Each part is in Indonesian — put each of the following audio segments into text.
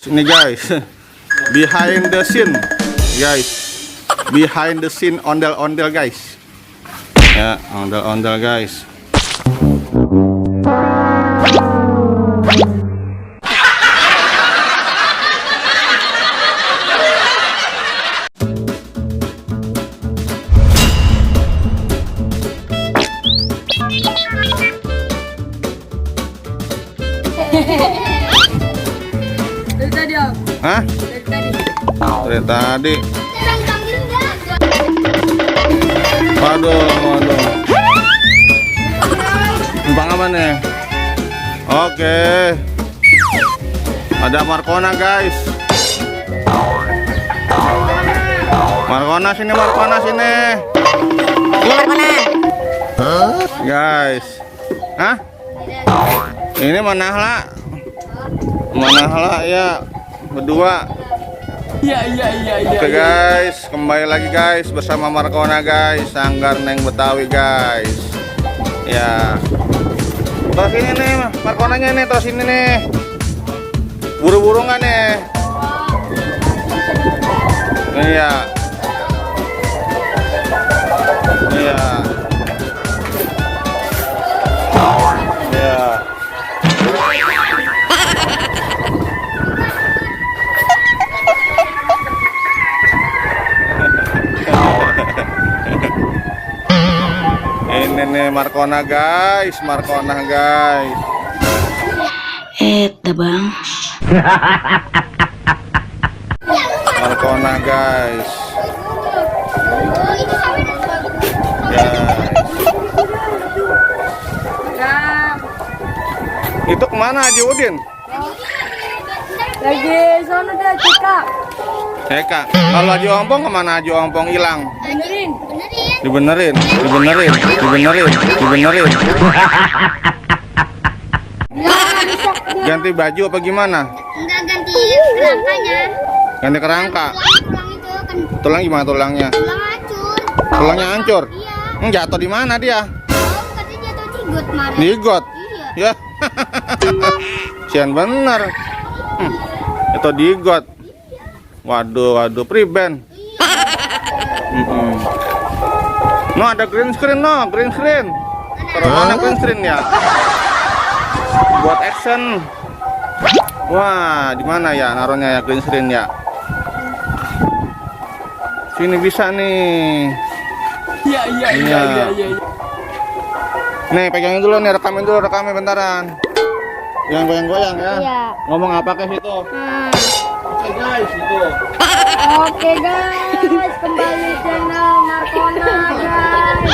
Ini guys, behind the scene, guys, behind the scene ondel-ondel guys, ya ondel-ondel guys. Dari tadi, Om. Hah? Dari tadi. Dari tadi. Waduh. Numpang apa nih? Oke. Ada Marcona guys. Marcona sini. Guys. Hah? Ini Manahla ya berdua. Iya. Oke guys, kembali lagi guys bersama Marcona guys, Sanggar Neng Betawi guys. Ya. Terus ini nih Marconanya nih, terus ini nih. Buru-buru nggak nih? Iya. Iya. Iya. Ini nih Marcona guys. Bang. Marcona guys. Itu kemana Haji Udin? Lagi sono dah cekak. Eka. Kalau Haji Ompong kemana? Haji Ompong hilang. Benerin. Dibenerin. Ganti baju apa gimana? Enggak, ganti kerangkanya. Ganti kerangka. Tulang itu kan Tulang gimana tulangnya? tulang hancur. Tulangnya hancur. Iya. Jatuh di mana dia? Katanya jatuh di got kemarin. Di got. Iya. Ya. Sian bener. Itu di got. Waduh, priben. No, ada green screen. Taruh mana green screen ya? Buat action. Wah, di mana ya naruhnya ya green screen ya? Sini bisa nih. Iya. Nih, pegangin dulu nih, rekamin bentaran. Yang goyang-goyang ya. Iya. Ngomong apa ke situ? Oke guys, itu. Oke guys, kembali channel Marcona guys.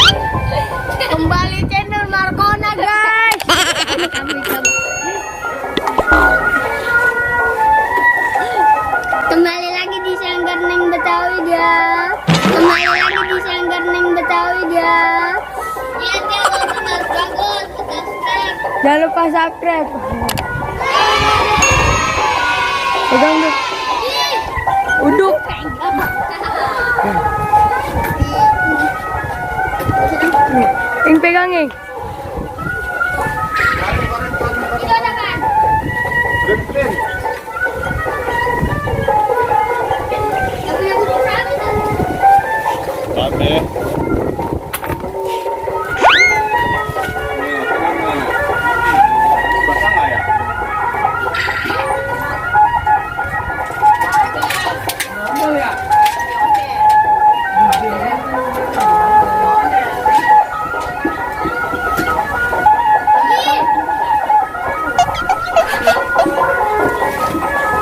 Kembali lagi di Sanggar Neng Betawi ya. Iya, jangan lupa bagus, subscribe. Jangan lupa subscribe. Pegang dulu. Uduk. Ing pegang ing. Itu ada kan? Green screen. Yang punya kucing sapi tuh. Oke. Basah nggak ya?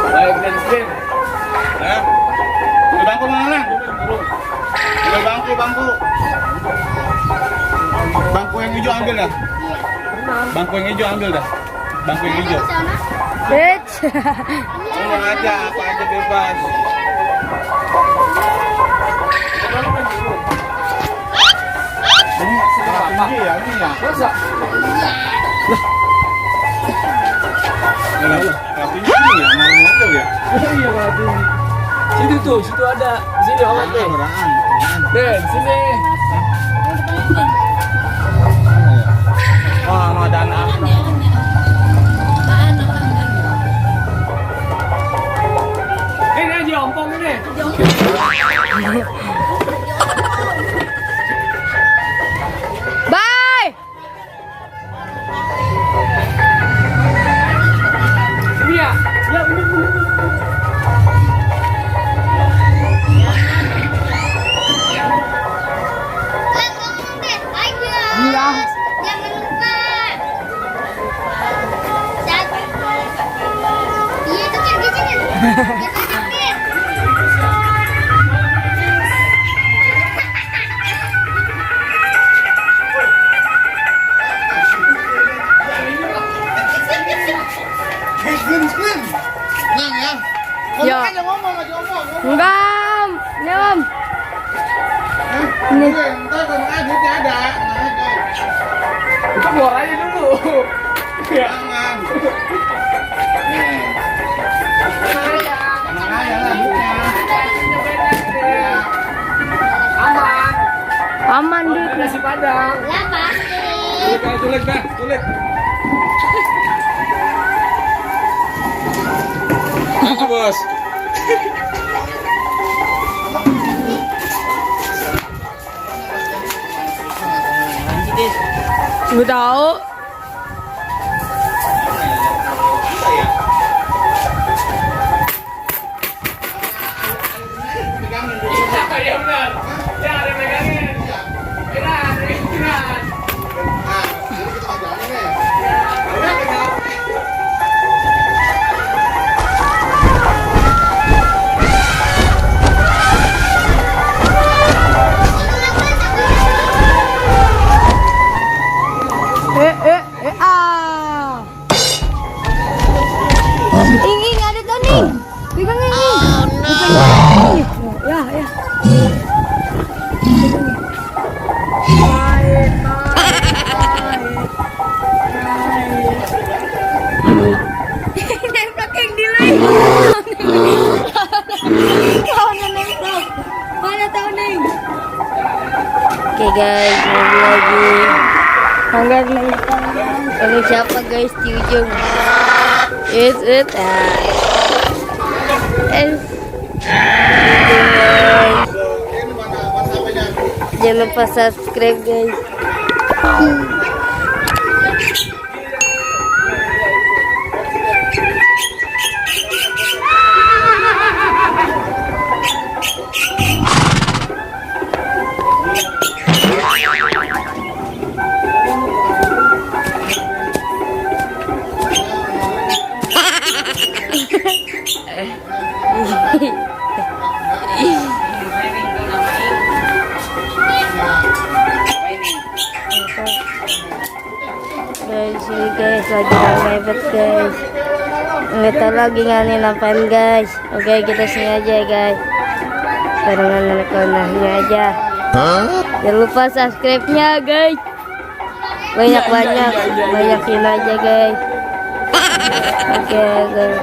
Baik, green screen. Ya. Di bangku mana? Di bangku. Bangku yang hijau ambil dah. Bangku yang hijau ambil dah. Bangku yang hijau. Di sana. Bitch. Ngomong aja, apa aja bebas. Ini tinggi ya, ini ya. Masa? Tinggi ya, mau mobil ya. Iya, Pak. Situ ada. Sini awas deh. Beraan. Den, sini. Wah, mau ada anak. Bye. Iya. Ya bener. Lang, ngomong deh. Hai guys. Iya. Jangan lupa. Iya itu kan gitu kan. Kita sakit. Ya. Enggak. Nyam. Kita keluar aja dulu. Ya. Aman. Aman deh. Nasi Padang. Lah pasti. Tulik dah, tulik. Apa bos? Gue tahu. Ya benar. Ya ada megangin. Kira. Ah. Ingin ada tuh nih. Pegang ini. Ya, ya. Nempel yang di lain. Kau nempel. Mana tahu nih? Oke guys, lagi. Hanggar nih. Ini siapa guys di ujung? It. Guys. Jangan lupa subscribe guys. Guys, ini guys lagi ramai banget guys. Nggak tahu lagi nganin apaan guys. Oke, kita sini aja guys. Barengan anak konahnya aja. Jangan lupa subscribe-nya guys. Banyakin aja guys. Oke guys.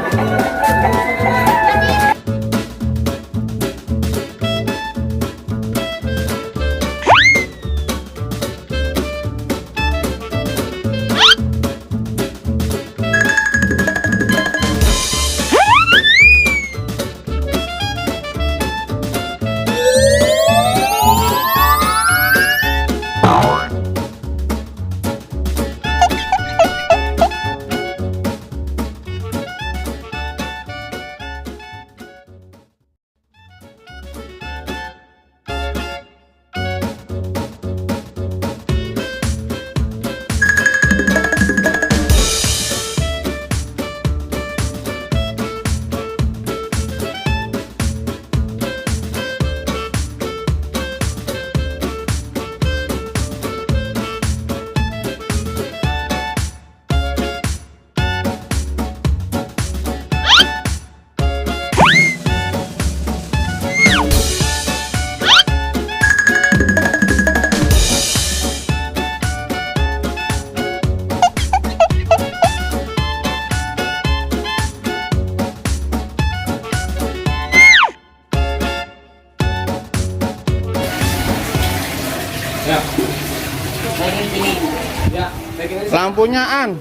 Lampunya An.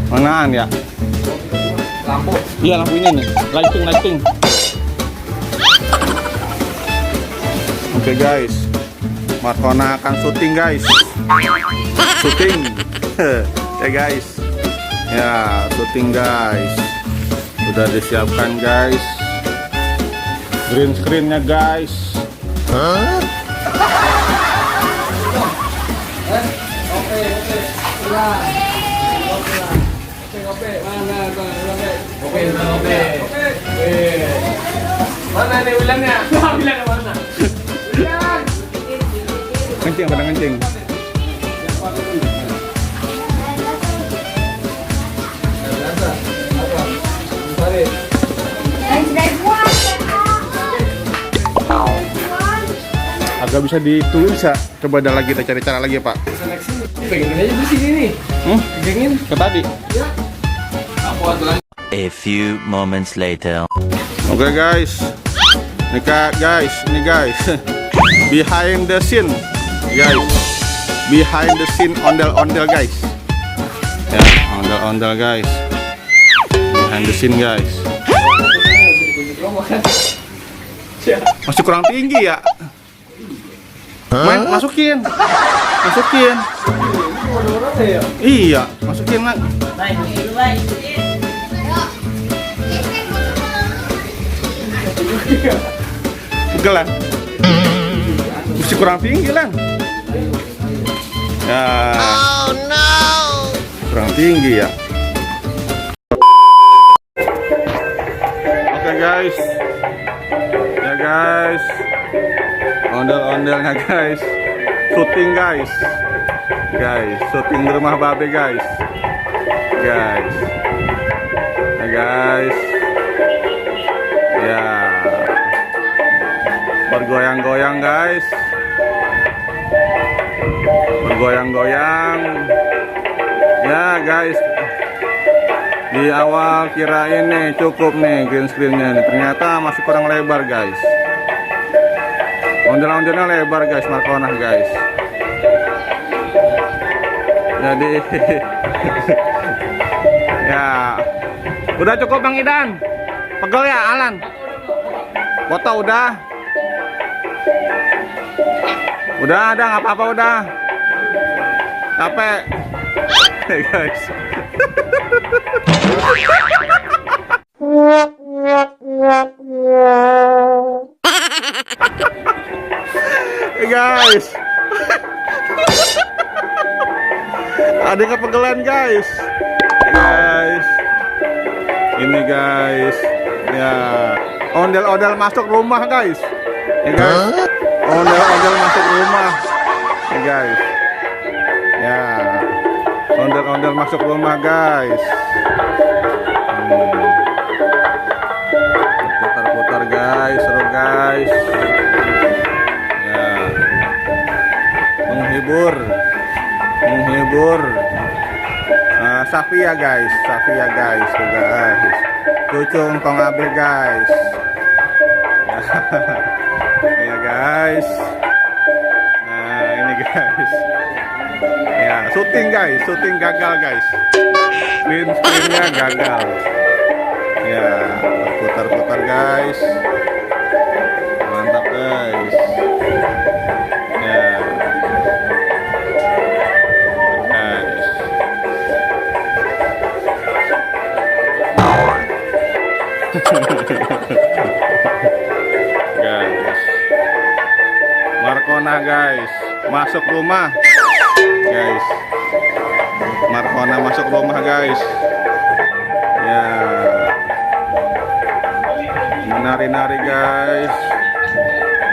Mana An ya? lampu. Iya, lampu ini nih. Lighting. Oke guys, Markona akan syuting guys. Syuting. Ya guys. Ya, syuting guys. Udah disiapkan guys. Green screen-nya guys. Mana nih bilangnya? Bilangnya mana? Kencing pada kencing. Agak bisa ditulis ya. Coba ada lagi, kita cari cara lagi ya Pak. Pengen aja di sini nih. Pegangin. Ke tadi. A few moments later. Oke guys. Ini guys. Behind the scene, guys. Behind the scene ondel-ondel guys. Ya, ondel-ondel guys. Behind the scene guys. Masih kurang tinggi ya. Masukin. Iya, masukin lah. Gelang. Masih kurang tinggi lah. Ya. Oh no. Kurang tinggi ya. Oke guys. Ya guys. Ondel-ondelnya guys. Syuting guys. Syuting di rumah babe guys. Ya guys. Ya. Bergoyang-goyang guys. Ya guys. Di awal kirain nih cukup nih green screen-nya nih. Ternyata masih kurang lebar guys. Ondel-ondelnya lebar guys, Markona guys. Jadi ya. Udah cukup Bang Idan. Pegel ya Alan. Foto udah. Udah ada nggak apa-apa udah. Capek. Hey guys. Hey guys. Ada yang kepegelan guys. Guys. Ini guys. Ya. Ondel-ondel masuk rumah guys. Ya guys. Ondel-ondel masuk rumah. Ya guys. Ya. Ondel-ondel masuk rumah guys. Putar-putar guys, seru guys. Ya. Menghibur. Safia guys juga guys. Cucung tong abri guys. Ya guys. Nah ini guys. Ya syuting gagal guys. Screennya gagal. Ya putar-putar guys. Mantap guys. Ya. Guys, Markona guys masuk rumah guys. Markona masuk rumah guys. Ya, menari-nari guys.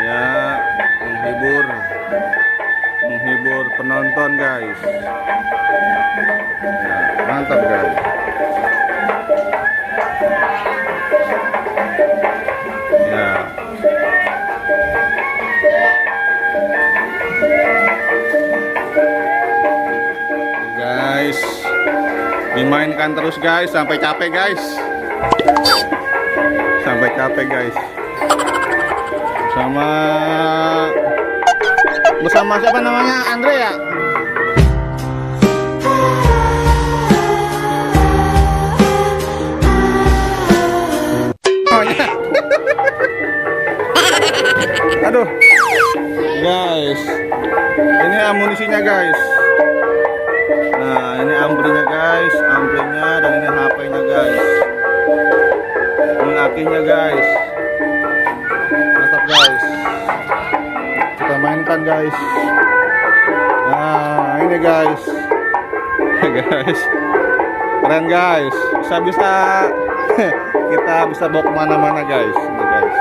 Ya, menghibur penonton guys. Ya, mantap guys. Ya. Guys, dimainkan terus guys sampai capek guys. Bersama siapa namanya? Andre ya? lakinya guys. Ini lakinya guys. Mantap guys. Kita mainkan guys. Nah ini guys. Guys, keren guys. Bisa kita bisa bawa kemana-mana guys. Ini guys.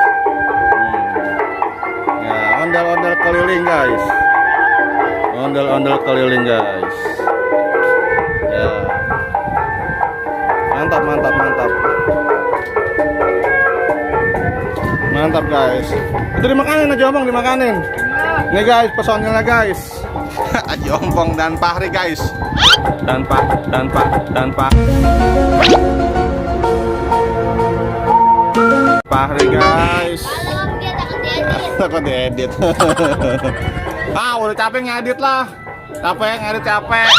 Ya ondel-ondel keliling guys. Ondel-ondel keliling guys. Ya. Mantap, mantap, mantap. Mantap guys. Itu dimakanin aja ompong, dimakanin. Nih guys, personilnya guys. Aji Ompong dan Fahri guys. Dan Pak. Fahri guys. Kalau dia takut diedit. Takut diedit. Ah, udah capek ngedit lah. Capek ngedit capek.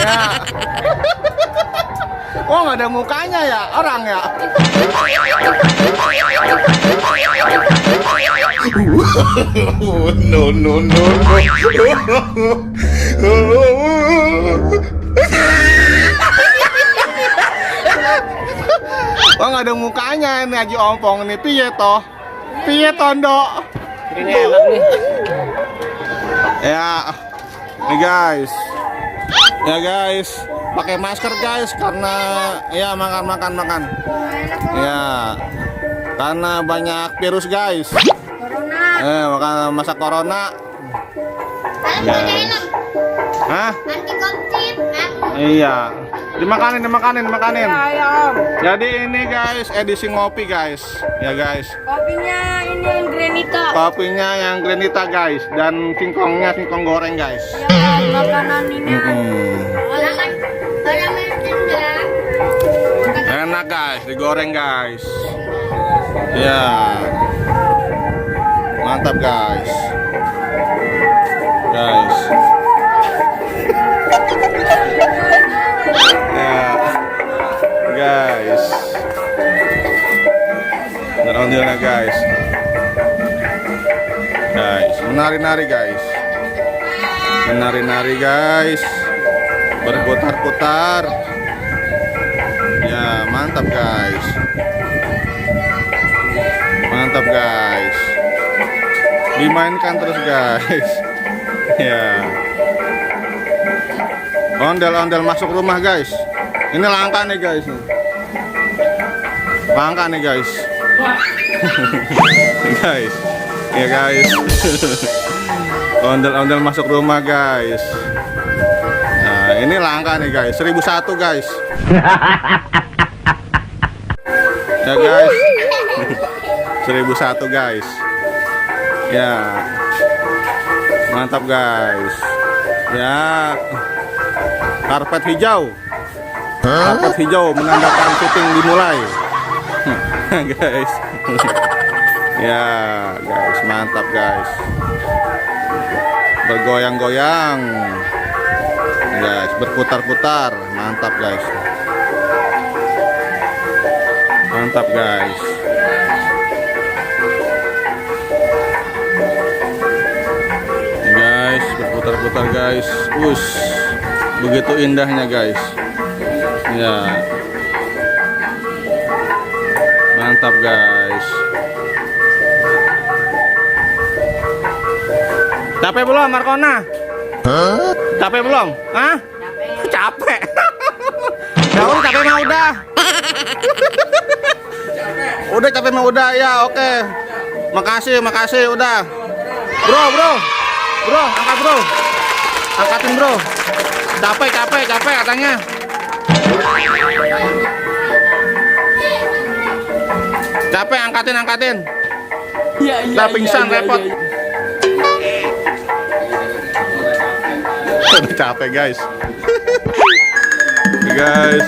Ya. Oh, nggak ada mukanya ya orang ya. No. Oh, nggak ada mukanya ini Aji Ompong nih. Piye toh? Piye tondo? Ini enak nih. Ya, nih guys. Ya guys, pakai masker guys karena ya makan. Ya, karena banyak virus guys. Makan masa corona. Kalian pakai helm. Hah? Anti covid. Iya. Dimakanin. Jadi ini guys edisi ngopi guys. Ya guys. Kopinya ini yang granita. Kopinya yang granita guys dan singkongnya singkong goreng guys. Ya, makanan ini. Orang enggak. Enak guys, digoreng guys. Ya. Mantap guys. Guys. Ya. Guys. Ondel-ondelnya guys. Guys, menari-nari guys. Menari-nari guys. Berputar-putar. Ya, mantap guys. Mantap guys. Dimainkan terus guys. Ya. Ondel-ondel masuk rumah guys. Ini langka nih guys. Langka nih guys. Guys. Ya guys. Ondel-ondel masuk rumah guys. Nah, ini langka nih guys. 1001 guys. Ya guys. 1001 guys. Ya. Mantap guys. Ya. Karpet hijau. Karpet hijau menandakan syuting dimulai. Guys. Ya, guys, mantap guys. Bergoyang-goyang. Guys, berputar-putar. Mantap guys. Mantap guys. Guys, berputar-putar guys. Begitu indahnya guys. Ya. Mantap guys. Capek belum Markona? Capek belum? Hah? Capek. Jauh capek mah udah. Udah capek mah udah ya, oke. Makasih udah. Bro, angkat bro. Angkatin bro. Capek katanya. Capek angkatin. Iya. Lah pingsan repot. Udah capek guys. Guys.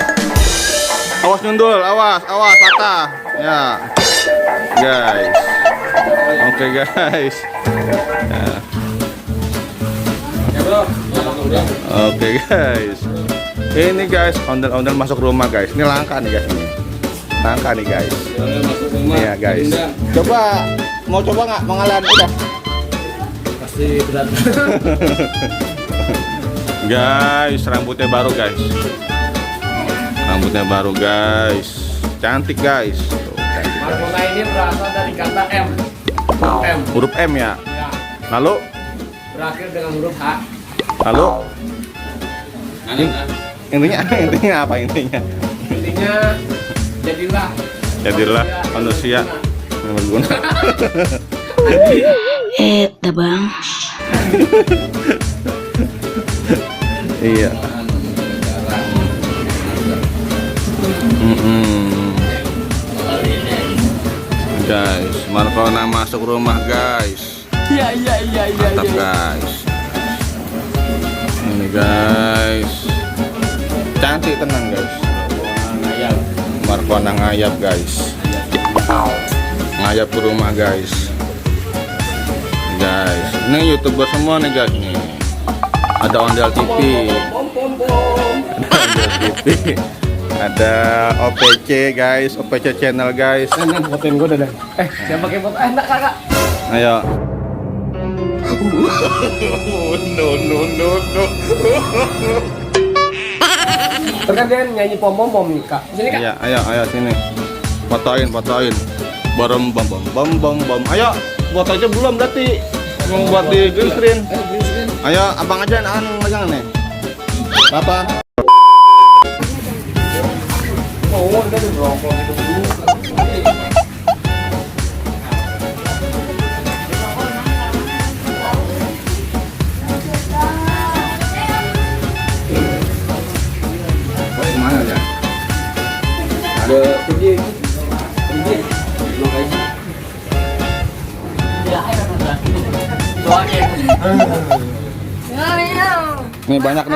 Awas nyundul, awas patah. Ya. Guys. Oke guys. Ya. Oke guys. Ini guys, ondel-ondel masuk rumah guys. Ini langka nih guys ini. Langka nih guys. Iya guys. Mau coba nggak mengalan udah? Pasti berat. Guys, rambutnya baru guys. Rambutnya baru guys. Cantik guys. Tuh, cantik, guys. Markona ini berasal dari kata M. M. Huruf M ya. Ya. Lalu Berakhir dengan huruf H. lalu Nah. intinya apa intinya? Intinya Jadilah manusia yang berguna. Bang. Iya. Guys, Markona masuk rumah guys. Iya. Mantap guys. Ini guys. Cantik tenang guys. Markona ngayap guys. Ngayap ke rumah guys. Guys, ini YouTuber semua nih guys nih. Ada Ondel TV. Ada Ondel TV. Ada OPC guys, OPC channel guys. Fotoin gue dah. Siapa pakai foto? Enggak kakak. Ayo. No. Terus kan dia nyanyi pom nih kak. Sini kak. Iya, ayo sini. Fotoin. Bom. Ayo, foto aja belum berarti. Mau buat di green screen. Ayo, abang aja yang megang nih. Papa. Oh, udah dirokok gitu dulu. Mana ya? Ada pergi. Belum aja. Nih banyak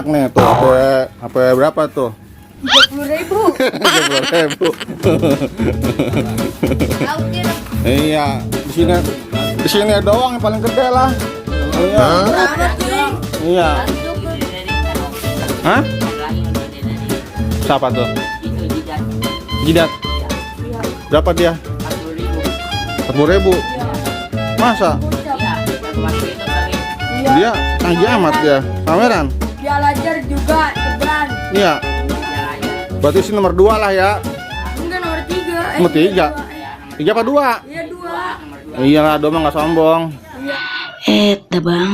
nih. Tuh, HP berapa tuh? 30.000. 30.000. Iya, di sini doang yang paling gede lah. Iya. Iya. Hah? Siapa tuh? Jidat. Berapa dia? 40.000. Masa? Dia canggih amat dia. Pameran. Dia lajar juga ceban. Iya. Berarti sih nomor 2 lah ya. Enggak nomor 3. Nomor 3. 3 apa 2? Iya 2. Iya lah, 2 mah nggak sombong. Bang.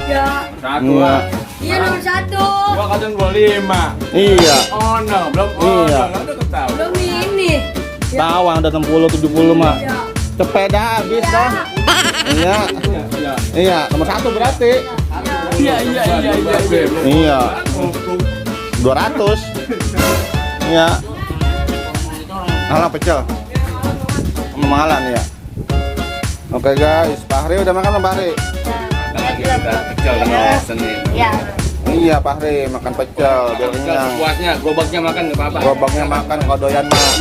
Ya. Iya. Iya nomor 1. Gua kadang 25. Iya. Oh no, belum. Iya. Udah ketahui. Belum ini. Tawang udah 60 70 mah. Ya. Sepeda habis dah. Iya. Iya, nomor 1 berarti. Iya. Iya. 200. Iya. Alah pecel. Kemahalan ya. Oke guys, Fahri udah makan belum Fahri? Ya. Iya Fahri makan pecel biar kenyang. Puasnya, gerobaknya makan nggak apa-apa. Gerobaknya makan kalau doyan mah.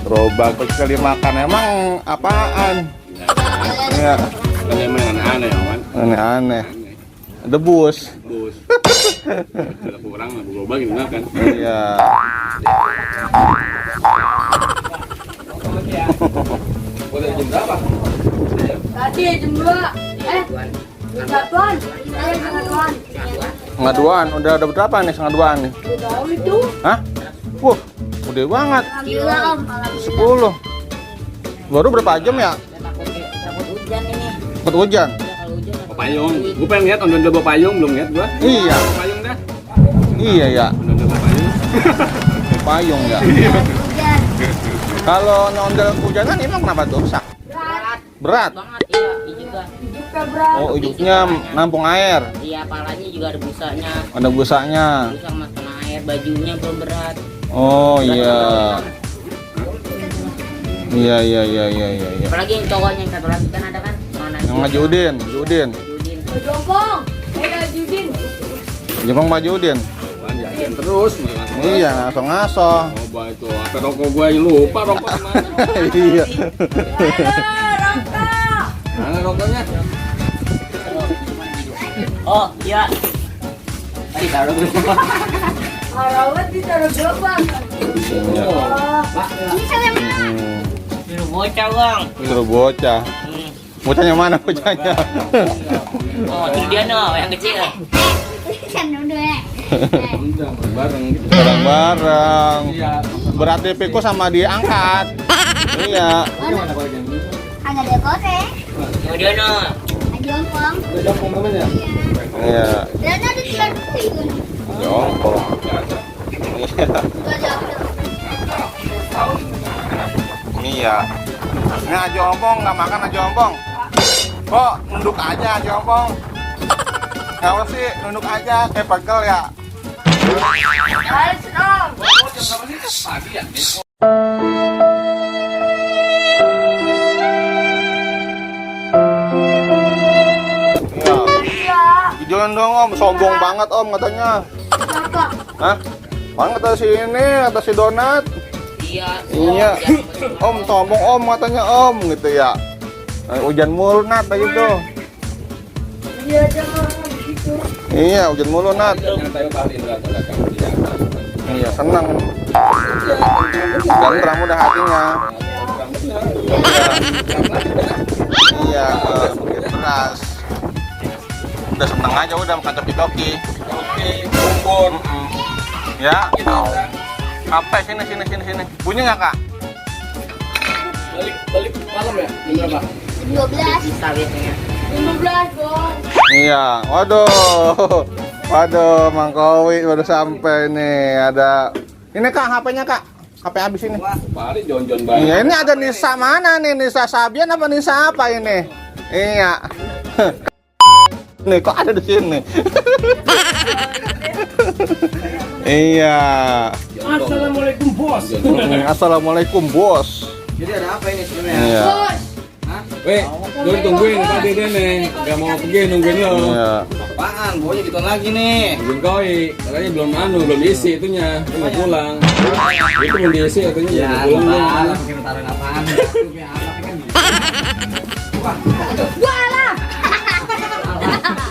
Gerobak pecel dimakan emang apaan? Ya. Ini memang aneh kan. Aneh-aneh. Debus. Bus. Ada kurang lah gerobak gimana kan. Iya. Udah jam berapa? Tadi jam 2. Jam 1-an. Jam 1-an. Setengah 2-an, udah berapa nih setengah 2-an nih? Tahu itu. Hah? Wah, udah banget. Gila Om. 10. Baru berapa jam ya? Takut hujan. Payung. Gua pengen lihat ondel bawa payung belum lihat gua. Iya. Payung dah. Iya ya. Ondel bawa payung. Payung ya. Hujan. Kalau nyondel kehujanan emang kenapa tuh? Rusak? Berat. Banget ya, juga. Juga berat. Oh, ujungnya nampung air. Iya, palanya juga ada busanya. Ada busanya. Busa sama kena air, bajunya belum berat. Oh iya. Iya. Apalagi yang cowoknya yang satu lagi kan ada kan? Mana? Yang Majudin. Judin. Jempong Majudin. Lanjutin terus. Iya, ngaso-ngaso. Coba itu, apa rokok gue lupa rokok mana? Iya. Mana rokoknya? Oh, iya. Tadi taruh dulu. Dulu bocah, Bang. Suruh bocah. Bocahnya mana bocahnya? Oh, itu dia no, yang kecil. Kan udah. Bareng gitu. Bareng-bareng. Berarti Piko sama dia angkat. Iya. Ada dekote. Oh, dia no. Jongkong. Jongkong namanya? Iya. Dan ada di luar itu. Jongkong. Iya. Ini aja ompong, nggak makan aja ompong. Kok nunduk aja aja ompong. Kalau sih nunduk aja kayak pegel ya. Iya. Jangan dong om, sombong banget om katanya. Hah? Mana kata si ini, kata si Donat. Iya. Om sombong om katanya om gitu ya. Hujan mulu Nat gitu. Iya hujan mulu Nat. Iya senang. Dan terang udah hatinya. Iya beras. Udah seneng aja udah makan toki-toki. Kumpul. Ya. Apa sini. Bunyi nggak kak? Balik malam ya? Jam berapa? 12. Sawitnya. 15, Bang. Iya. Waduh, Mang Kowi baru sampai nih. Ada. Ini kak, HP-nya kak. HP habis ini. Paling Jon banget. Iya, ini ada Nisa mana nih? Nisa Sabian apa Nisa apa ini? Iya. Nih kok ada di sini? Iya. Assalamualaikum bos. Assalamualaikum bos. Jadi ada apa ini sebenarnya? Iya. Weh, lu tungguin tadi deh nih. Gak mau pergi nungguin lo. Iya. Apaan? Pokoknya gitu lagi nih. Nungguin koi. Katanya belum diisi itunya. Itu mau pulang. Itu belum diisi itunya. Ya, pulang lu. Pakai taruhin apaan? Walah.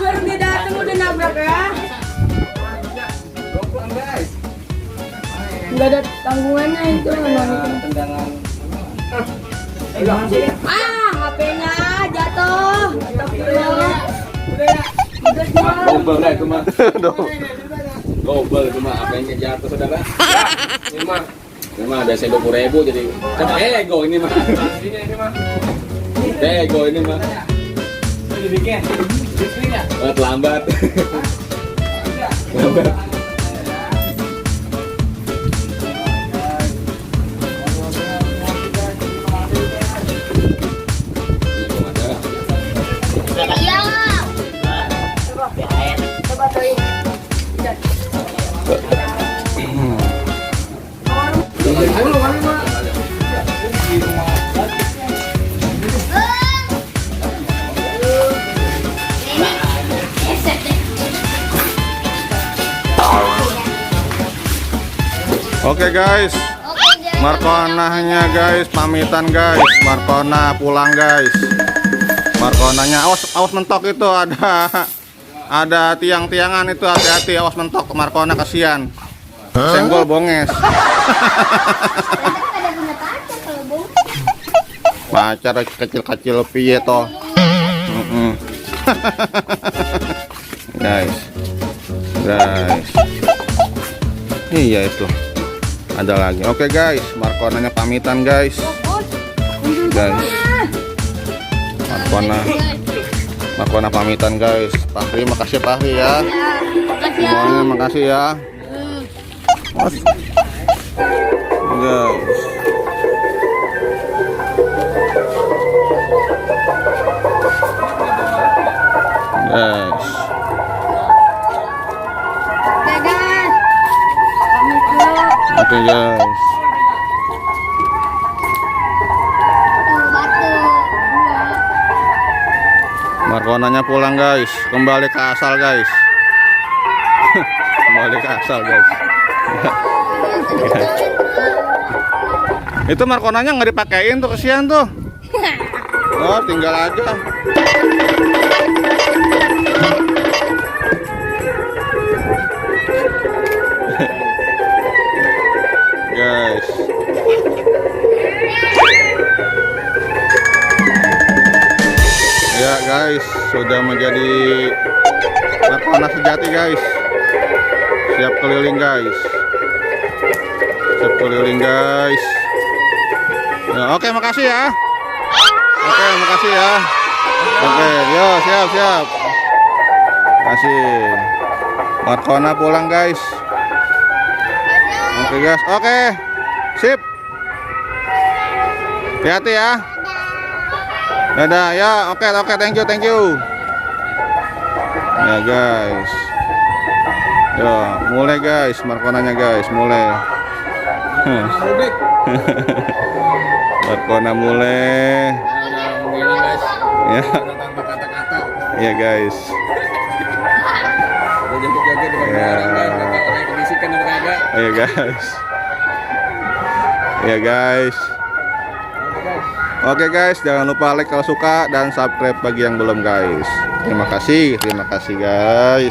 Baru dia datang udah nabrak ya. Pulang guys. Enggak ada tanggungannya itu. Tendangan. HP-nya jatuh. Double lah itu mah. Double itu mah apa yang jatuh saudara? Ini mah biasa 20.000 jadi ego ini mah. Ego ini mah. Dibikin. Terlambat. Iya. Oke guys. Markonanya guys, pamitan guys. Markona pulang guys. Markonanya awas mentok itu ada tiang-tiangan itu hati-hati awas mentok Markona kasihan. Senggol bonges. Ada guna pacar kalau Bang. Pacar kecil-kecil piye toh. Guys. Iya itu. Ada lagi. Oke guys, Markonanya pamitan guys. Markona pamitan guys. Fahri makasih Fahri ya. Semuanya makasih ya. Guys. Oke guys. Marconanya pulang guys, kembali ke asal guys. Kembali ke asal guys. Itu Marconanya nggak dipakein tuh, kesian tuh. Oh, tinggal aja. Guys. Ya guys, sudah menjadi Marcona sejati guys. Siap keliling guys. Siap keliling guys. Ya, oke, makasih ya. Oke, makasih ya. Oke, yo siap. Makasih. Marcona pulang guys. Oke guys, oke. Sip. Hati-hati ya. Dadah ya, oke, thank you. Ya guys. Yo, mulai guys, Marconanya guys, mulai. Marcona mulai. Ya. Kata-kata. Ya guys. Joget-joget dengan orang guys, pakai kebisikan atau kagak. Ya guys. Ya guys. Oke guys, jangan lupa like kalau suka dan subscribe bagi yang belum guys. Terima kasih guys.